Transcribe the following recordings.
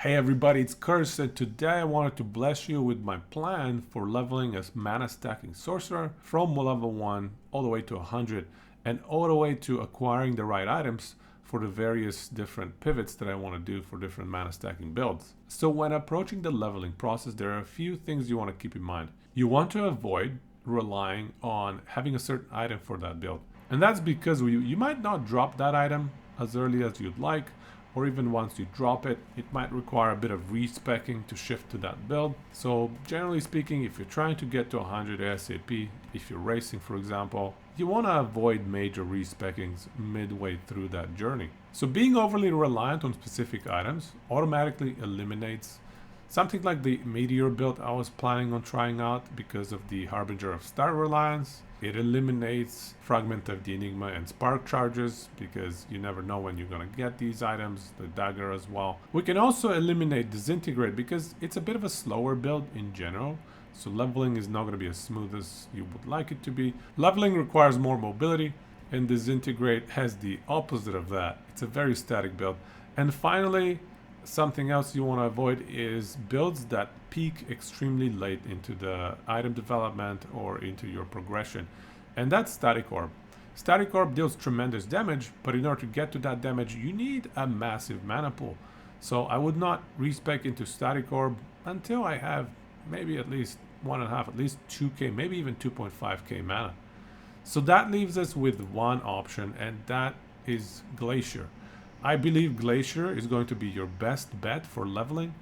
Hey everybody, it's Curse, and today I wanted to bless you with my plan for leveling as Mana Stacking Sorcerer from level 1 all the way to 100 and all the way to acquiring the right items for the various different pivots that I want to do for different mana stacking builds. So when approaching the leveling process, there are a few things you want to keep in mind. You want to avoid relying on having a certain item for that build. And that's because you might not drop that item as early as you'd like, or even once you drop it, it might require a bit of respecking to shift to that build. So generally speaking, if you're trying to get to 100 ASAP, if you're racing for example, you want to avoid major respeckings midway through that journey. So being overly reliant on specific items automatically eliminates something like the Meteor build I was planning on trying out because of the Harbinger of Star reliance. It eliminates Fragment of the Enigma and Spark charges because you never know when you're going to get these items, the dagger as well. We can also eliminate Disintegrate because it's a bit of a slower build in general, so leveling is not going to be as smooth as you would like it to be. Leveling requires more mobility, and Disintegrate has the opposite of that. It's a very static build. And finally, something else you want to avoid is builds that peak extremely late into the item development or into your progression, and that's Static Orb. Static Orb deals tremendous damage, but in order to get to that damage you need a massive mana pool. So I would not respec into Static Orb until I have maybe at least 1.5, at least 2k, maybe even 2.5k mana. So that leaves us with one option, and that is Glacier. I believe Glacier is going to be your best bet for leveling,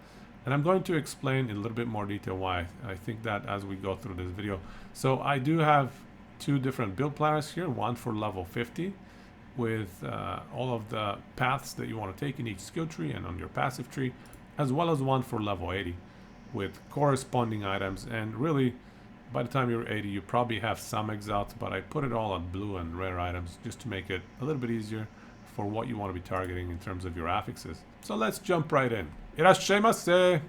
and I'm going to explain in a little bit more detail why I think that as we go through this video. So I do have two different build planners here, one for level 50 with all of the paths that you want to take in each skill tree and on your passive tree, as well as one for level 80 with corresponding items. And really, by the time you're 80 you probably have some exalts, but I put it all on blue and rare items just to make it a little bit easier for what you want to be targeting in terms of your affixes. So let's jump right in. Irashaimase!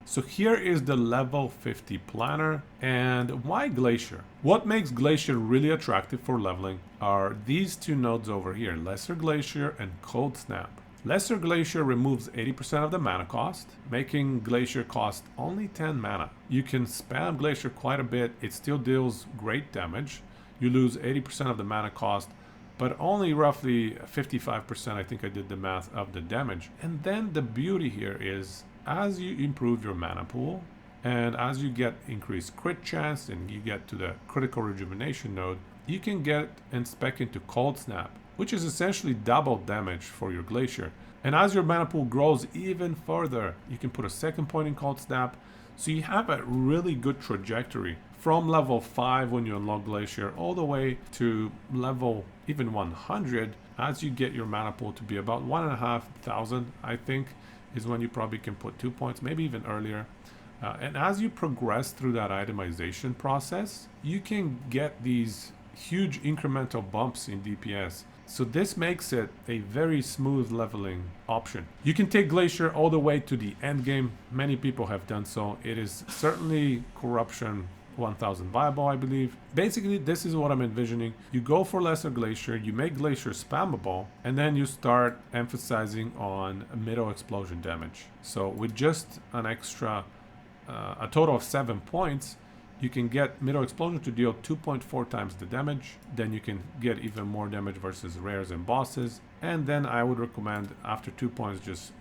So here is the level 50 planner. And why Glacier? What makes Glacier really attractive for leveling are these two nodes over here, Lesser Glacier and Cold Snap. Lesser Glacier removes 80% of the mana cost, making Glacier cost only 10 mana. You can spam Glacier quite a bit, it still deals great damage. You lose 80% of the mana cost, but only roughly 55%, I think I did the math, of the damage. And then the beauty here is, as you improve your mana pool, and as you get increased crit chance and you get to the critical rejuvenation node, you can get and spec into Cold Snap, which is essentially double damage for your Glacier. And as your mana pool grows even further, you can put a second point in Cold Snap, so you have a really good trajectory from level 5 when you unlock Glacier all the way to level even 100 as you get your mana pool to be about 1,500, I think, is when you probably can put 2 points, maybe even earlier. And as you progress through that itemization process, you can get these huge incremental bumps in DPS. So this makes it a very smooth leveling option. You can take Glacier all the way to the end game. Many people have done so. It is certainly Corruption 1000 viable, I believe. Basically, this is what I'm envisioning. You go for Lesser Glacier, you make Glacier spammable, and then you start emphasizing on middle explosion damage. So with just an extra, a total of 7 points, you can get Middle Explosion to deal 2.4 times the damage. Then you can get even more damage versus rares and bosses. And then I would recommend, after 2 points, just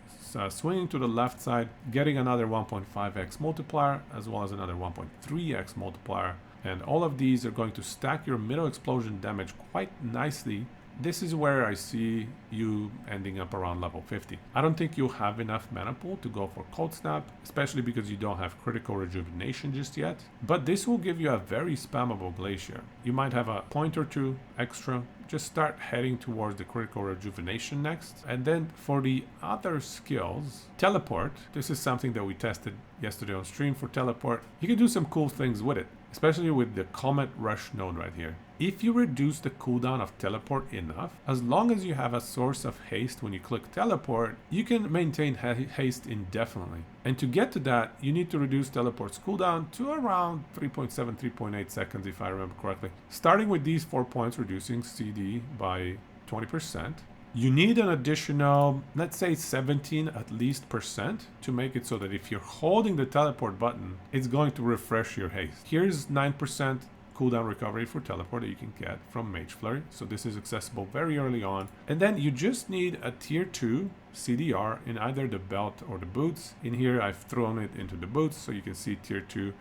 swinging to the left side, getting another 1.5x multiplier, as well as another 1.3x multiplier. And all of these are going to stack your Middle Explosion damage quite nicely. This is where I see you ending up around level 50. I don't think you'll have enough mana pool to go for Cold Snap, especially because you don't have critical rejuvenation just yet. But this will give you a very spammable Glacier. You might have a point or two extra. Just start heading towards the critical rejuvenation next. And then for the other skills, Teleport. This is something that we tested yesterday on stream for Teleport. You can do some cool things with it, especially with the Comet Rush node right here. If you reduce the cooldown of teleport enough, as long as you have a source of haste when you click teleport, you can maintain haste indefinitely. And to get to that, you need to reduce teleport's cooldown to around 3.7, 3.8 seconds if I remember correctly. Starting with these 4 points, reducing CD by 20%. You need an additional, let's say 17 at least percent to make it so that if you're holding the teleport button, it's going to refresh your haste. Here's 9% cooldown recovery for teleport that you can get from Mage Flurry. So this is accessible very early on. And then you just need a tier 2 CDR in either the belt or the boots. In here, I've thrown it into the boots so you can see tier 2.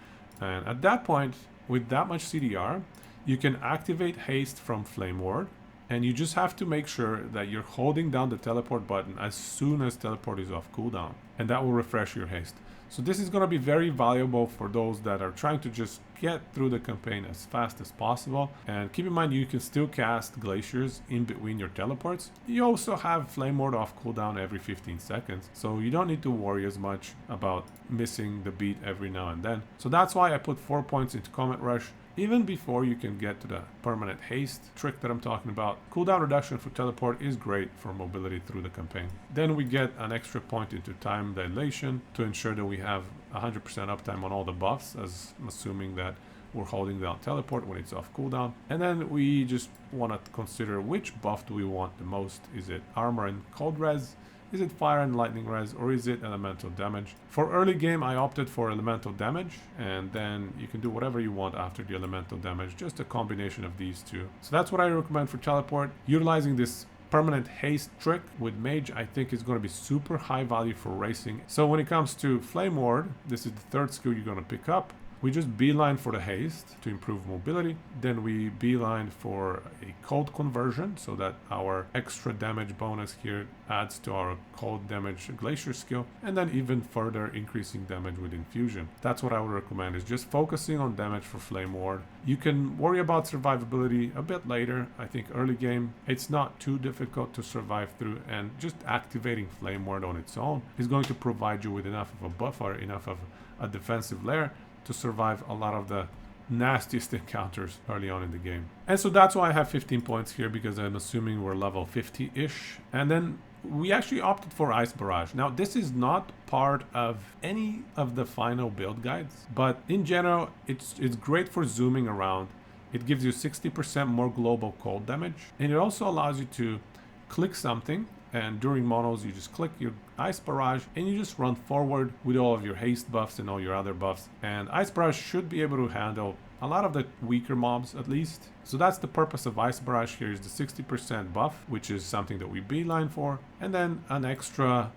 And at that point, with that much CDR, you can activate haste from Flame Ward. And you just have to make sure that you're holding down the teleport button as soon as teleport is off cooldown. And that will refresh your haste. So this is going to be very valuable for those that are trying to just get through the campaign as fast as possible. And keep in mind, you can still cast Glaciers in between your teleports. You also have Flame Ward off cooldown every 15 seconds. So you don't need to worry as much about missing the beat every now and then. So that's why I put 4 points into Comet Rush. Even before you can get to the permanent haste trick that I'm talking about. Cooldown reduction for teleport is great for mobility through the campaign. Then we get an extra point into time dilation to ensure that we have 100% uptime on all the buffs, as I'm assuming that we're holding down teleport when it's off cooldown. And then we just want to consider which buff do we want the most. Is it armor and cold res? Is it fire and lightning res, or is it elemental damage? For early game, I opted for elemental damage, and then you can do whatever you want after the elemental damage, just a combination of these two. So that's what I recommend for teleport. Utilizing this permanent haste trick with mage, I think is going to be super high value for racing. So when it comes to Flame Ward, this is the third skill you're going to pick up. We just beeline for the haste to improve mobility. Then we beeline for a cold conversion so that our extra damage bonus here adds to our cold damage Glacier skill. And then even further increasing damage with infusion. That's what I would recommend, is just focusing on damage for Flame Ward. You can worry about survivability a bit later. I think early game, it's not too difficult to survive through, and just activating Flame Ward on its own is going to provide you with enough of a buffer, enough of a defensive layer to survive a lot of the nastiest encounters early on in the game. And so that's why I have 15 points here, because I'm assuming we're level 50-ish. And then we actually opted for Ice Barrage. Now, this is not part of any of the final build guides, but in general, it's great for zooming around. It gives you 60% more global cold damage, and it also allows you to click something, and during monos you just click your Ice Barrage and you just run forward with all of your haste buffs and all your other buffs. And Ice Barrage should be able to handle a lot of the weaker mobs at least. So that's the purpose of Ice Barrage here, is the 60% buff, which is something that we beeline for, and then an extra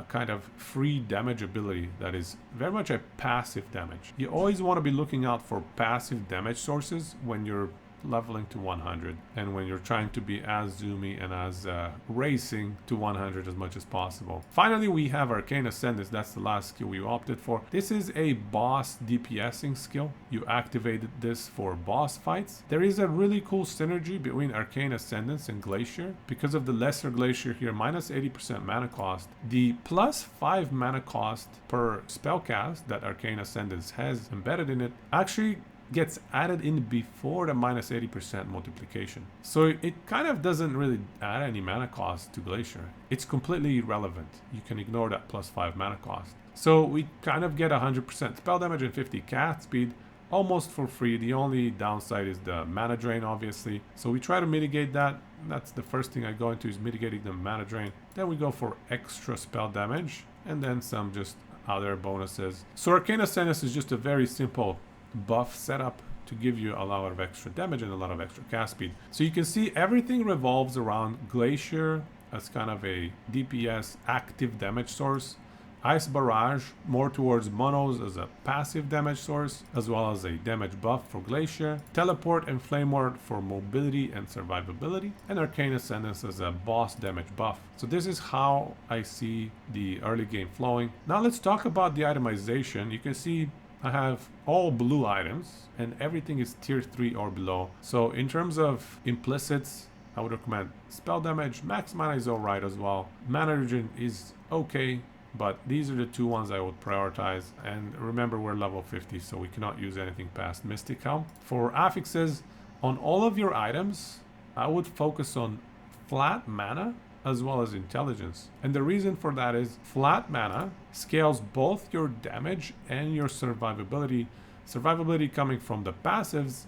kind of free damage ability that is very much a passive damage. You always want to be looking out for passive damage sources when you're leveling to 100 and when you're trying to be as zoomy and as racing to 100 as much as possible. Finally, we have Arcane Ascendance. That's the last skill we opted for. This is a boss DPSing skill. You activated this for boss fights. There is a really cool synergy between Arcane Ascendance and Glacier. Because of the lesser Glacier here, minus 80% mana cost, the plus 5 mana cost per spellcast that Arcane Ascendance has embedded in it actually gets added in before the minus 80% multiplication. So it kind of doesn't really add any mana cost to Glacier. It's completely irrelevant. You can ignore that plus 5 mana cost. So we kind of get 100% spell damage and 50 cast speed almost for free. The only downside is the mana drain, obviously. So we try to mitigate that. That's the first thing I go into, is mitigating the mana drain. Then we go for extra spell damage and then some just other bonuses. So Arcane Ascendance is just a very simple buff setup to give you a lot of extra damage and a lot of extra cast speed. So you can see everything revolves around Glacier as kind of a DPS active damage source, Ice Barrage more towards monos as a passive damage source, as well as a damage buff for Glacier, Teleport and Flame Ward for mobility and survivability, and Arcane Ascendance as a boss damage buff. So this is how I see the early game flowing. Now let's talk about the itemization. You can see I have all blue items and everything is tier 3 or below. So in terms of implicits, I would recommend spell damage. Max mana is alright as well. Mana regen is okay, but these are the two ones I would prioritize. And remember, we're level 50, so we cannot use anything past Mystic Helm. For affixes, On all of your items, I would focus on flat mana as well as intelligence. And the reason for that is flat mana scales both your damage and your survivability. Survivability coming from the passives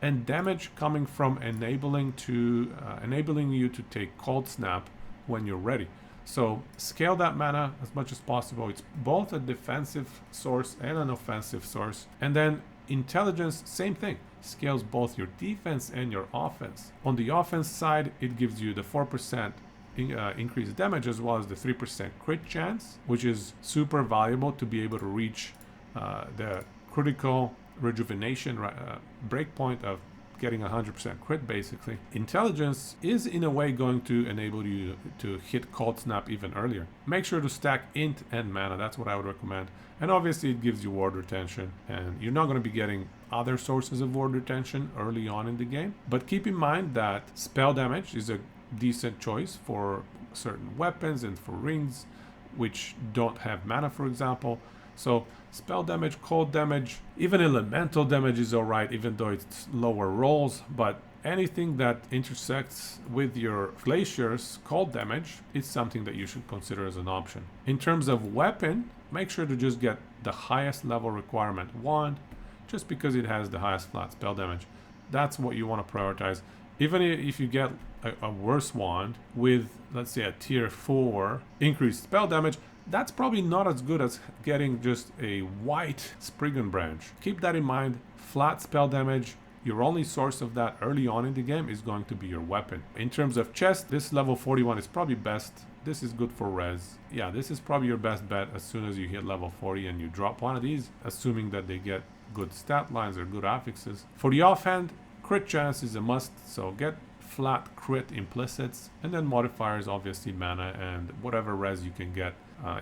and damage coming from enabling you to take cold snap when you're ready. So scale that mana as much as possible. It's both a defensive source and an offensive source. And then intelligence, same thing. Scales both your defense and your offense. On the offense side, it gives you the 4% increased damage as well as the 3% crit chance, which is super valuable to be able to reach the critical rejuvenation breakpoint of getting 100% crit basically. Intelligence is in a way going to enable you to hit cold snap even earlier. Make sure to stack int and mana, that's what I would recommend. And obviously it gives you ward retention, and you're not going to be getting other sources of ward retention early on in the game. But keep in mind that spell damage is a decent choice for certain weapons and for rings which don't have mana, for example. So spell damage, cold damage, even elemental damage is alright, even though it's lower rolls. But anything that intersects with your Glacier's cold damage is something that you should consider as an option. In terms of weapon, make sure to just get the highest level requirement wand, just because it has the highest flat spell damage. That's what you want to prioritize. Even if you get a worse wand with, let's say, a tier 4 increased spell damage, that's probably not as good as getting just a white Spriggan branch. Keep that in mind. Flat spell damage, your only source of that early on in the game is going to be your weapon. In terms of chest, this level 41 is probably best. This is good for res. Yeah, this is probably your best bet as soon as you hit level 40 and you drop one of these, assuming that they get good stat lines or good affixes. For the offhand, crit chance is a must, so get flat crit implicits, and then modifiers, obviously mana and whatever res you can get.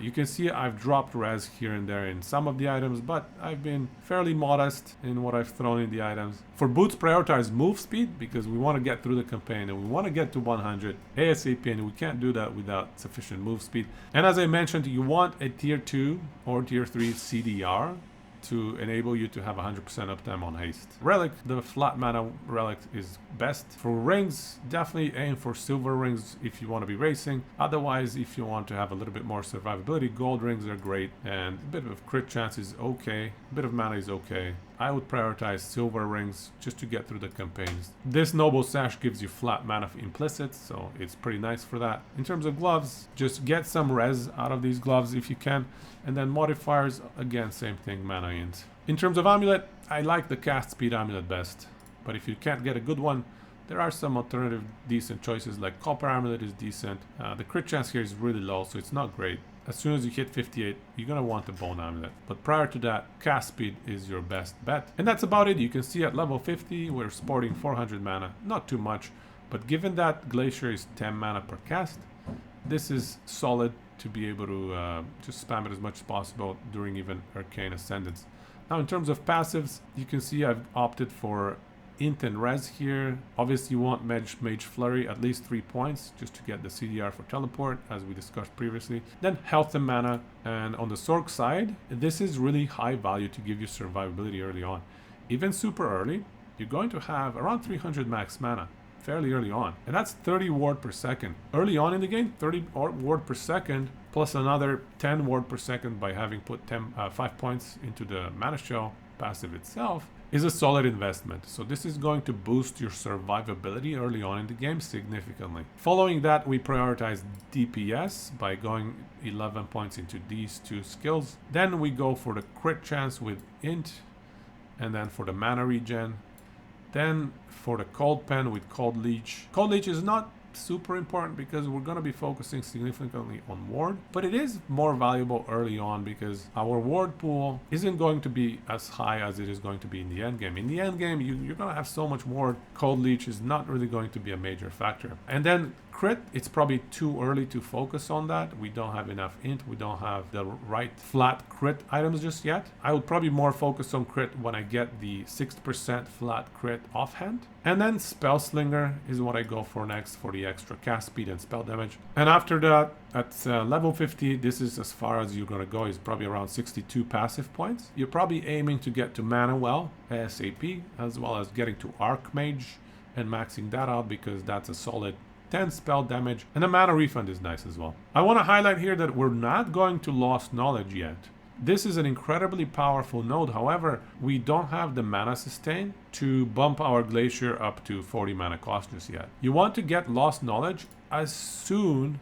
You can see I've dropped res here and there in some of the items, but I've been fairly modest in what I've thrown in the items. For boots, prioritize move speed because we want to get through the campaign and we want to get to 100 ASAP, and we can't do that without sufficient move speed. And as I mentioned, you want a tier 2 or tier 3 CDR to enable you to have 100% uptime on haste. Relic, the flat mana relic is best. For rings, definitely aim for silver rings if you want to be racing. Otherwise, if you want to have a little bit more survivability, gold rings are great, and a bit of crit chance is okay, a bit of mana is okay. I would prioritize silver rings just to get through the campaigns. This noble sash gives you flat mana implicit, so it's pretty nice for that. In terms of gloves, just get some res out of these gloves if you can, and then modifiers, again, same thing, mana int. In terms of amulet, I like the cast speed amulet best, but if you can't get a good one, there are some alternative decent choices, like copper amulet is decent. The crit chance here is really low, so it's not great. As soon as you hit 58, you're gonna want the bone amulet. But prior to that, cast speed is your best bet. And that's about it. You can see at level 50, we're sporting 400 mana. Not too much, but given that Glacier is 10 mana per cast, this is solid to be able to just spam it as much as possible during even Arcane Ascendance. Now, in terms of passives, you can see I've opted for int and res here. Obviously you want mage flurry at least 3 points just to get the CDR for teleport, as we discussed previously. Then health and mana, and on the Sorc side, this is really high value to give you survivability early on. Even super early, you're going to have around 300 max mana fairly early on, and that's 30 ward per second. Early on in the game, 30 ward per second plus another 10 ward per second by having put 5 points into the mana shell passive itself is a solid investment. So this is going to boost your survivability early on in the game significantly. Following that, we prioritize DPS by going 11 points into these two skills. Then we go for the crit chance with int, and then for the mana regen. Then for the cold pen with cold leech. Cold leech is not super important because we're going to be focusing significantly on ward, but it is more valuable early on because our ward pool isn't going to be as high as it is going to be in the end game. In the end game, you're going to have so much ward. Cold leech is not really going to be a major factor. And then crit, it's probably too early to focus on that. We don't have enough int, we don't have the right flat crit items just yet. I would probably more focus on crit when I get the 6% flat crit offhand. And then spell slinger is what I go for next for the extra cast speed and spell damage. And after that, at level 50, this is as far as you're going to go, is probably around 62 passive points. You're probably aiming to get to Mana Well ASAP, as well as getting to Archmage and maxing that out, because that's a solid 10 spell damage, and the Mana Refund is nice as well. I want to highlight here that we're not going to Lost Knowledge yet. This is an incredibly powerful node. However, we don't have the mana sustain to bump our Glacier up to 40 mana cost just yet. You want to get Lost Knowledge as soon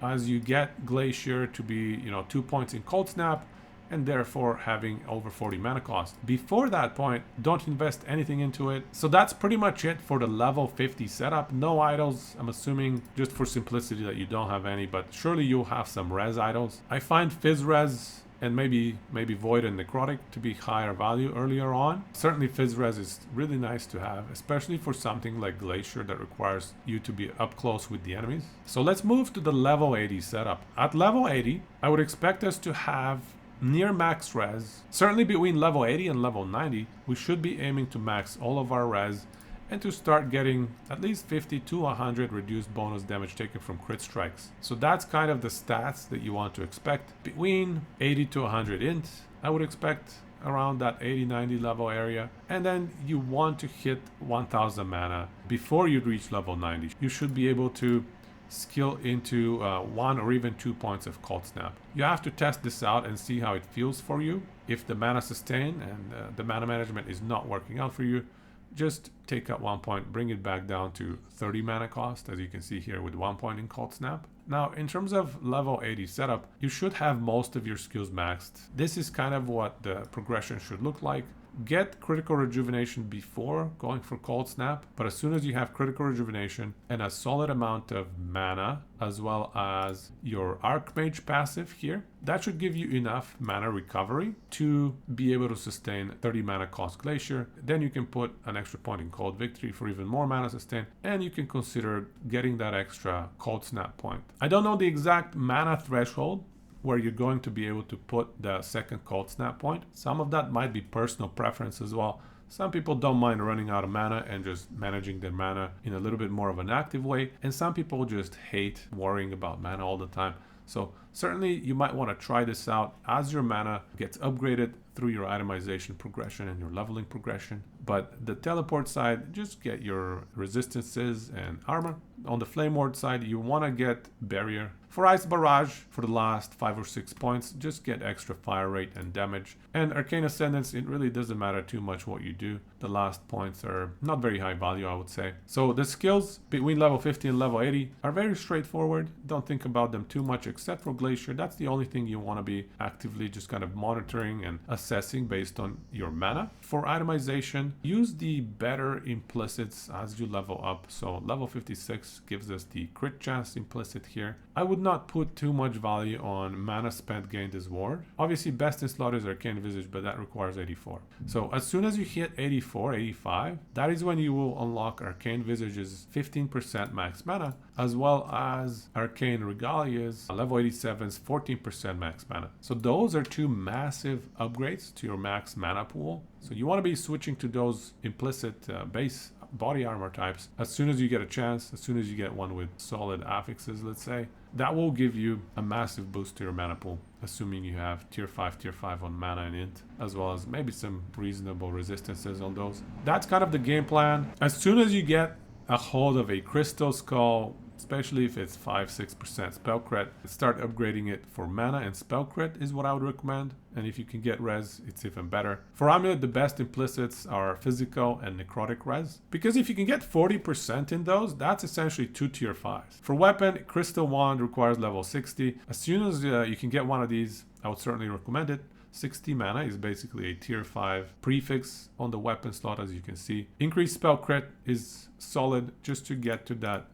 as you get Glacier to be, 2 points in Cold Snap, and therefore having over 40 mana cost. Before that point, don't invest anything into it. So that's pretty much it for the level 50 setup. No idols, I'm assuming, just for simplicity that you don't have any, but surely you'll have some res idols. I find Fizz Res and maybe Void and Necrotic to be higher value earlier on. Certainly Fizz Res is really nice to have, especially for something like Glacier that requires you to be up close with the enemies. So let's move to the level 80 setup. At level 80, I would expect us to have near max res. Certainly between level 80 and level 90, we should be aiming to max all of our res and to start getting at least 50 to 100 reduced bonus damage taken from crit strikes. So that's kind of the stats that you want to expect. Between 80 to 100 int, I would expect around that 80-90 level area. And then you want to hit 1000 mana before you reach level 90. You should be able to skill into 1 or even 2 points of Cold Snap. You have to test this out and see how it feels for you. If the mana sustain and the mana management is not working out for you, just take out 1 point, bring it back down to 30 mana cost, as you can see here with 1 point in Cold Snap. Now, in terms of level 80 setup, you should have most of your skills maxed. This is kind of what the progression should look like. Get critical rejuvenation before going for Cold Snap, but as soon as you have critical rejuvenation and a solid amount of mana, as well as your Archmage passive here, that should give you enough mana recovery to be able to sustain 30 mana cost Glacier. Then you can put an extra point in Cold Victory for even more mana sustain, and you can consider getting that extra Cold Snap point. I don't know the exact mana threshold where you're going to be able to put the second Cold Snap point. Some of that might be personal preference as well. Some people don't mind running out of mana and just managing their mana in a little bit more of an active way. And some people just hate worrying about mana all the time. So certainly you might want to try this out as your mana gets upgraded through your itemization progression and your leveling progression. But the teleport side, just get your resistances and armor. On the flame ward side, you want to get barrier. For Ice Barrage, for the last 5 or 6 points, just get extra fire rate and damage. And Arcane Ascendance, it really doesn't matter too much what you do. The last points are not very high value, I would say. So the skills between level 50 and level 80 are very straightforward. Don't think about them too much, except for Glacier. That's the only thing you want to be actively just kind of monitoring and assessing based on your mana. For itemization, use the better implicits as you level up. So level 56 gives us the crit chance implicit here. I would not put too much value on mana spent gained as ward. Obviously best in slot is Arcane Visage, but that requires 84. So as soon as you hit 84, 85, that is when you will unlock Arcane Visage's 15% max mana, as well as Arcane Regalia's level 87's 14% max mana. So those are two massive upgrades to your max mana pool. So you want to be switching to those implicit base body armor types as soon as you get a chance, as soon as you get one with solid affixes, let's say. That will give you a massive boost to your mana pool, assuming you have tier 5 on mana and int, as well as maybe some reasonable resistances on those. That's kind of the game plan. As soon as you get a hold of a Crystal Skull, especially if it's 5-6% spell crit, start upgrading it for mana and spell crit is what I would recommend. And if you can get res, it's even better. For amulet, the best implicits are physical and necrotic res, because if you can get 40% in those, that's essentially 2 tier 5s. For weapon, Crystal Wand requires level 60. As soon as you can get one of these, I would certainly recommend it. 60 mana is basically a tier 5 prefix on the weapon slot, as you can see. Increased spell crit is solid just to get to that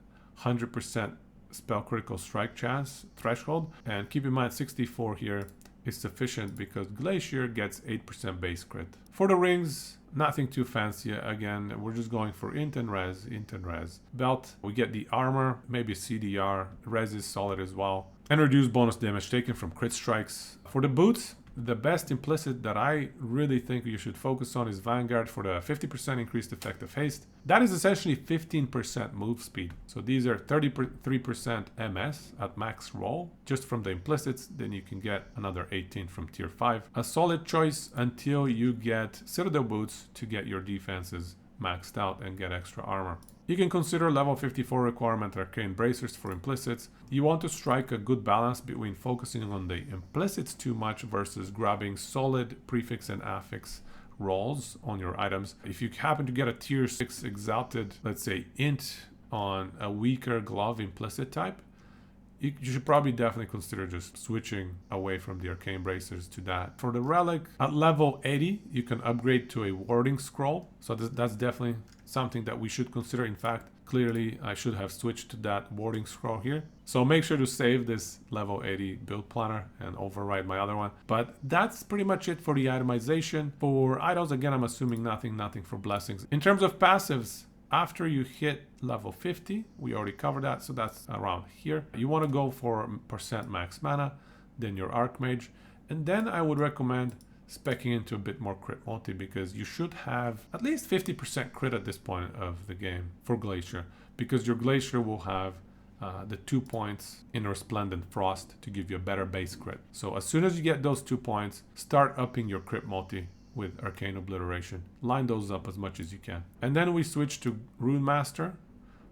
100% spell critical strike chance threshold. And keep in mind 64 here is sufficient because Glacier gets 8% base crit. For the rings, nothing too fancy. Again, we're just going for int and res, int and res. Belt, we get the armor, maybe CDR. Res is solid as well. And reduced bonus damage taken from crit strikes. For the boots, the best implicit that I really think you should focus on is Vanguard for the 50% increased effective haste. That is essentially 15% move speed. So these are 33% MS at max roll just from the implicits. Then you can get another 18 from tier 5. A solid choice until you get Citadel boots to get your defenses maxed out and get extra armor. You can consider level 54 requirement Arcane bracers for implicits. You want to strike a good balance between focusing on the implicits too much versus grabbing solid prefix and affix rolls on your items. If you happen to get a tier 6 exalted, let's say int on a weaker glove implicit type, you should probably definitely consider just switching away from the Arcane bracers to that. For the relic, at level 80, you can upgrade to a warding scroll. So that's definitely something that we should consider. In fact, clearly I should have switched to that warding scroll here. So make sure to save this level 80 build planner and override my other one. But that's pretty much it for the itemization. For idols, again, I'm assuming nothing for blessings. In terms of passives, after you hit level 50, we already covered that, so that's around here. You want to go for % max mana, then your Archmage, and then I would recommend speccing into a bit more crit multi because you should have at least 50% crit at this point of the game for Glacier, because your Glacier will have the 2 points in Resplendent Frost to give you a better base crit. So as soon as you get those 2 points, start upping your crit multi with Arcane Obliteration. Line those up as much as you can. And then we switch to Rune Master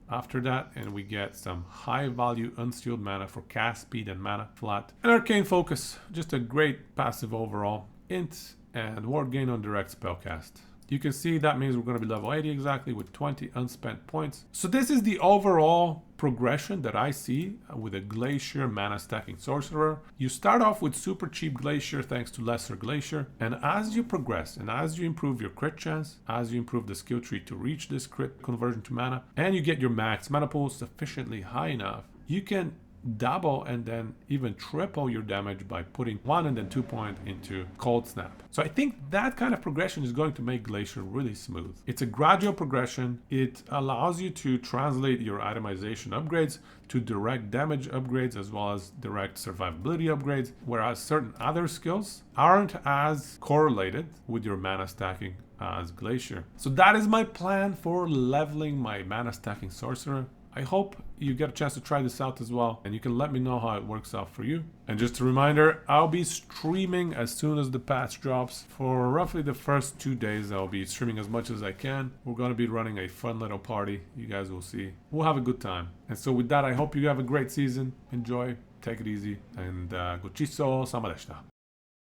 after that, and we get some high value unsealed mana for cast speed and mana flat. And Arcane Focus, just a great passive overall. Int and ward gain on direct spellcast. You can see that means we're going to be level 80 exactly with 20 unspent points. So this is the overall progression that I see with a Glacier Mana Stacking Sorcerer. You start off with super cheap Glacier thanks to lesser Glacier, and as you progress and as you improve your crit chance, as you improve the skill tree to reach this crit conversion to mana, and you get your max mana pool sufficiently high enough, you can double and then even triple your damage by putting 1 and then 2 point into Cold Snap. So I think that kind of progression is going to make Glacier really smooth. It's a gradual progression. It allows you to translate your itemization upgrades to direct damage upgrades as well as direct survivability upgrades, whereas certain other skills aren't as correlated with your mana stacking as Glacier. So that is my plan for leveling my Mana Stacking Sorcerer. I hope you get a chance to try this out as well, and you can let me know how it works out for you. And just a reminder, I'll be streaming as soon as the patch drops. For roughly the first 2 days, I'll be streaming as much as I can. We're going to be running a fun little party. You guys will see. We'll have a good time. And so with that, I hope you have a great season. Enjoy, take it easy, and go ciso, sama deshta.